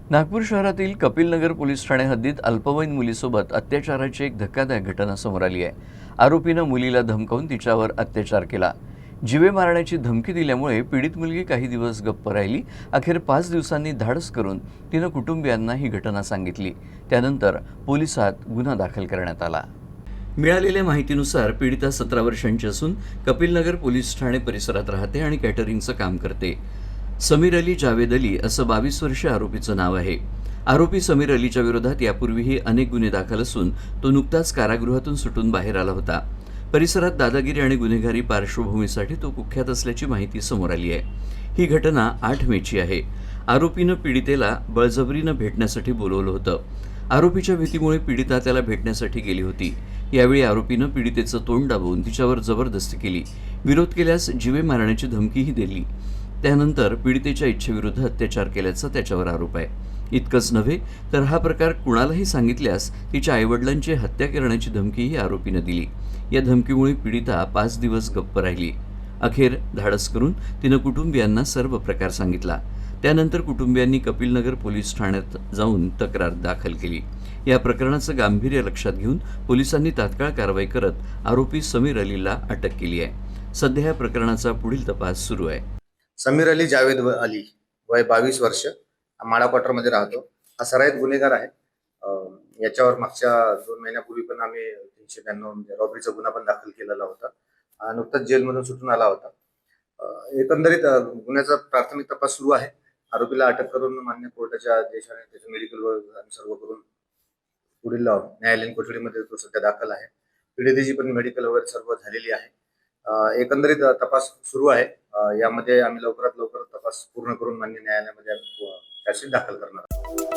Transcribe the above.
नागपूर शहरातील कपिलनगर पोलीस ठाणे हद्दीत अल्पवयीन मुलीसोबत अत्याचाराची एक धक्कादायक घटना समोर आली आहे। आरोपीनं मुलीला धमकावून तिच्यावर अत्याचार केला। जीवे मारण्याची धमकी दिल्यामुळे पीडित मुलगी काही दिवस गप्प राहिली। अखेर 5 दिवसांनी धाडस करून तिनं कुटुंबियांना ही घटना सांगितली। त्यानंतर पोलिसात गुन्हा दाखल करण्यात आला। मिळालेल्या माहितीनुसार पीडिता 17 वर्षांची असून कपिलनगर पोलीस ठाणे परिसरात राहते आणि कॅटरिंगचं काम करते। समीर अली जावेद अली असं 22 वर्षीय आरोपीचं नाव आहे। आरोपी समीर अलीच्या विरोधात यापूर्वीही अनेक गुन्हे दाखल असून तो नुकताच कारागृहातून सुटून बाहेर आला होता। परिसरात दादागिरी आणि गुन्हेगारी पार्श्वभूमीसाठी तो कुख्यात असल्याची माहिती समोर आली आहे। ही घटना 8 मेची आहे। आरोपीनं पीडितेला बळजबरीनं भेटण्यासाठी बोलवलं होतं। आरोपीच्या भीतीमुळे पीडिता त्याला भेटण्यासाठी गेली होती। यावेळी आरोपीनं पीडितेचं तोंड दाबून तिच्यावर जबरदस्ती केली। विरोध केल्यास जीवे मारण्याची धमकीही दिली। त्यानंतर पीडितेच्या इच्छेविरुद्ध अत्याचार केल्याचा त्याच्यावर आरोप आहे। इतकंच नव्हे तर हा प्रकार कुणालाही सांगितल्यास तिच्या आईवडिलांची हत्या करण्याची धमकीही आरोपीनं दिली। या धमकीमुळे पीडिता 5 दिवस गप्प राहिली। अखेर धाडस करून तिनं कुटुंबियांना सर्व प्रकार सांगितला। त्यानंतर कुटुंबियांनी कपिलनगर पोलीस ठाण्यात जाऊन तक्रार दाखल केली। या प्रकरणाचं गांभीर्य लक्षात घेऊन पोलिसांनी तात्काळ कारवाई करत आरोपी समीर अलीला अटक केली आहे। सध्या या प्रकरणाचा पुढील तपास सुरू आहे। समीर अली जावेद अली वय 22 वर्ष माळा क्वार्टरमध्ये राहतो। हा सराईत गुन्हेगार आहे। याच्यावर मागच्या 2 महिन्यापूर्वी पण आम्ही 392 म्हणजे रॉबरीचा गुन्हा पण दाखल केलेला होता। नुकताच जेलमधून सुटून आला होता। एकंदरीत गुन्ह्याचा प्राथमिक तपास सुरू आहे। आरोपीला अटक करून मान्य कोर्टाच्या आदेशाने त्याचं मेडिकल व सर्व करून पुढील न्यायालयीन कोठडीमध्ये तो सध्या दाखल आहे। पीडितेची पण मेडिकल वगैरे सर्व झालेली आहे। एकंदरीत तपास सुरू आहे। यामध्ये आम्ही लवकरात लवकर तपास पूर्ण करून मान्य न्यायालयामध्ये चार्जशीट दाखल करणार आहोत।